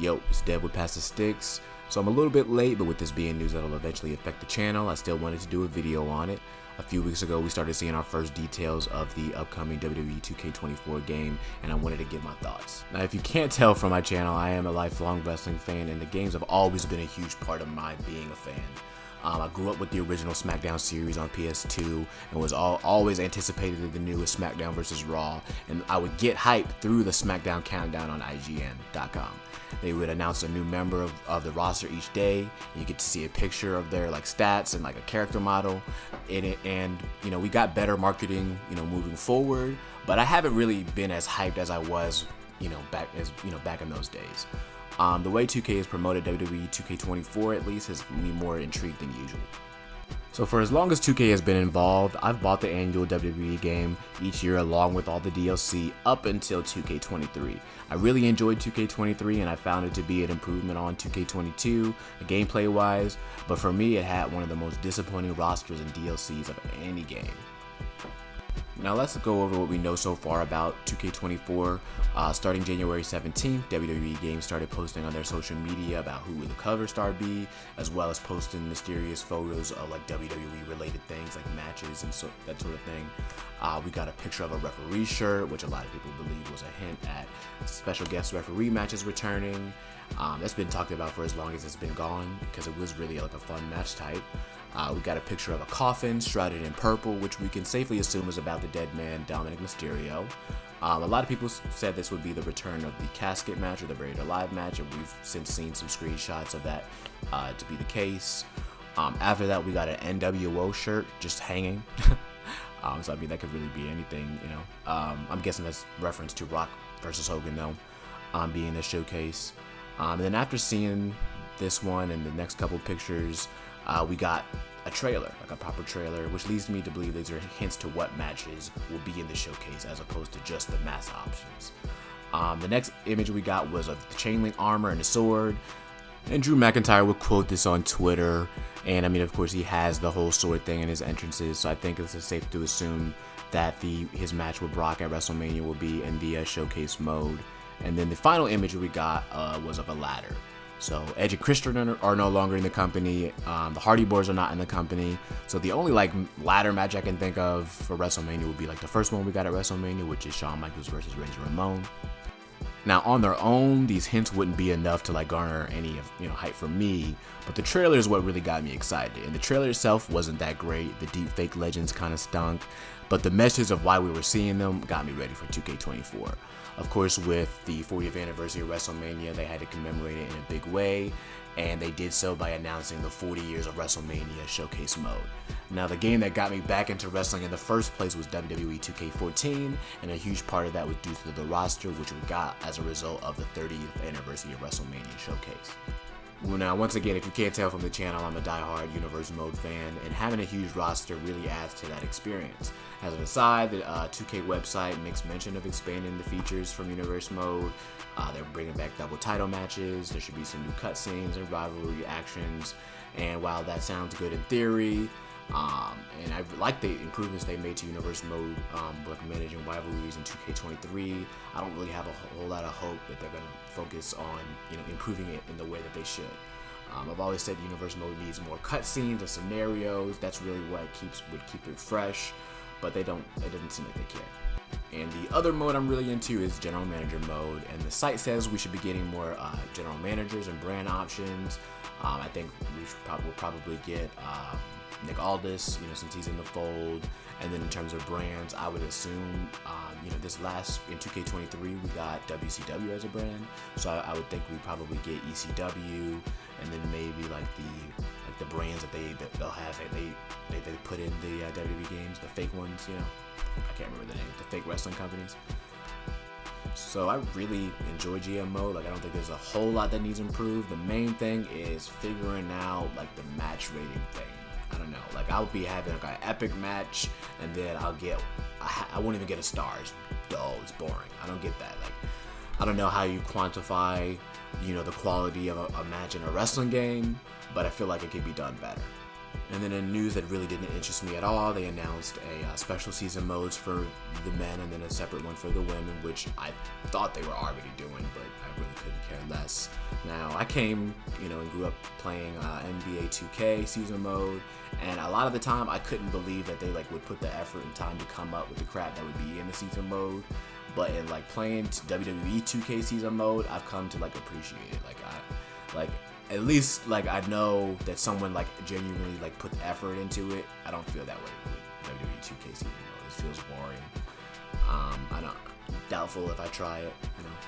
Yo, it's Dev with Past the Sticks. So I'm a little bit late, but with this being news that'll eventually affect the channel, I still wanted to do a video on it. A few weeks ago, we started seeing our first details of the upcoming WWE 2K24 game, and I wanted to give my thoughts. Now, if you can't tell from my channel, I am a lifelong wrestling fan, and the games have always been a huge part of my being a fan. I grew up with the original SmackDown series on PS2 and was always anticipated the newest SmackDown vs. Raw, and I would get hyped through the SmackDown Countdown on IGN.com. They would announce a new member of the roster each day, and you get to see a picture of their stats and a character model in it, and we got better marketing moving forward, but I haven't really been as hyped as I was back in those days. The way 2K has promoted WWE 2K24 at least has me more intrigued than usual. So for as long as 2K has been involved, I've bought the annual WWE game each year along with all the DLC up until 2K23. I really enjoyed 2K23 and I found it to be an improvement on 2K22 gameplay wise, but for me it had one of the most disappointing rosters and DLCs of any game. Now let's go over what we know so far about 2K24. Starting January 17th, WWE Games started posting on their social media about who would the cover star be, as well as posting mysterious photos of WWE related things like matches and that sort of thing. We got a picture of a referee shirt, which a lot of people believe was a hint at special guest referee matches returning. That's been talked about for as long as it's been gone because it was really a fun match type. We got a picture of a coffin shrouded in purple, which we can safely assume is about the dead man Dominic Mysterio. A lot of people said this would be the return of the casket match or the buried alive match, and we've since seen some screenshots of that to be the case. After that, we got an NWO shirt just hanging. So I mean that could really be anything, I'm guessing that's reference to Rock versus Hogan though, being the showcase. And then after seeing this one and the next couple pictures, we got a trailer, a proper trailer, which leads me to believe these are hints to what matches will be in the showcase as opposed to just the mass options. The next image we got was of the chainlink armor and the sword, and Drew McIntyre would quote this on Twitter, and I mean of course he has the whole sword thing in his entrances, so I think it's safe to assume that his match with Brock at WrestleMania will be in the showcase mode. And then the final image we got was of a ladder. So Edge and Christian are no longer in the company. The Hardy Boys are not in the company. So the only ladder match I can think of for WrestleMania would be the first one we got at WrestleMania, which is Shawn Michaels versus Razor Ramon. Now on their own, these hints wouldn't be enough to garner any hype for me, but the trailer is what really got me excited. And the trailer itself wasn't that great. The deep fake legends kind of stunk, but the message of why we were seeing them got me ready for 2K24. Of course, with the 40th anniversary of WrestleMania, they had to commemorate it in a big way, and they did so by announcing the 40 Years of WrestleMania showcase mode. Now, the game that got me back into wrestling in the first place was WWE 2K14, and a huge part of that was due to the roster, which we got as a result of the 30th anniversary of WrestleMania showcase. Well, now, once again, if you can't tell from the channel, I'm a diehard Universe Mode fan, and having a huge roster really adds to that experience. As an aside, the 2K website makes mention of expanding the features from Universe Mode. They're bringing back double title matches, there should be some new cutscenes and rivalry actions, and while that sounds good in theory, and I like the improvements they made to Universe Mode, managing rivalries in 2K23. I don't really have a whole lot of hope that they're going to focus on improving it in the way that they should. I've always said Universe Mode needs more cutscenes and scenarios. That's really what would keep it fresh, but it doesn't seem like they care. And the other mode I'm really into is General Manager mode, and the site says we should be getting more General Managers and brand options. I think we'll probably get Nick Aldis, since he's in the fold. And then in terms of brands, I would assume, in 2K23 we got WCW as a brand, so I would think we probably get ECW, and then maybe the brands that they'll have they put in the WWE games, the fake ones, I can't remember the name, the fake wrestling companies. So I really enjoy GM mode. I don't think there's a whole lot that needs improved. The main thing is figuring out the match rating thing. I don't know, I'll be having an epic match, and then I won't even get a star. It's dull, it's boring. I don't get that. I don't know how you quantify, the quality of a match in a wrestling game, but I feel like it could be done better. And then in news that really didn't interest me at all, they announced a special season modes for the men and then a separate one for the women, which I thought they were already doing, but I really couldn't care less. Now, I came, and grew up playing NBA 2K season mode, and a lot of the time I couldn't believe that they would put the effort and time to come up with the crap that would be in the season mode. But in playing WWE 2K season mode, I've come to appreciate it. At least I know that someone genuinely put the effort into it. I don't feel that way with WWE 2K season mode. It feels boring. I'm doubtful if I try it.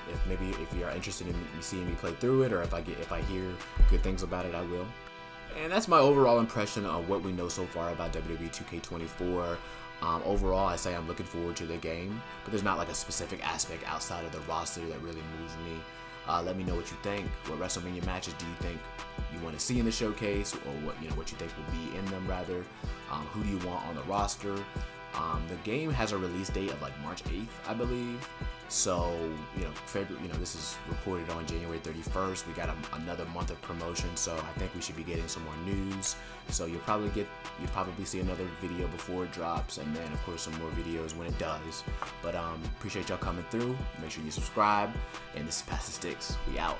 If you're interested in seeing me play through it, or if I hear good things about it, I will. And that's my overall impression of what we know so far about WWE 2K24. Overall, I say I'm looking forward to the game, but there's not a specific aspect outside of the roster that really moves me. Let me know what you think. What WrestleMania matches do you think you want to see in the showcase, or what you think will be in them rather? Who do you want on the roster? The game has a release date of March 8th, I believe. So, this is recorded on January 31st. We got another month of promotion, so I think we should be getting some more news. So you'll probably see another video before it drops, and then of course some more videos when it does. But appreciate y'all coming through. Make sure you subscribe, and this is Pass the Sticks. We out.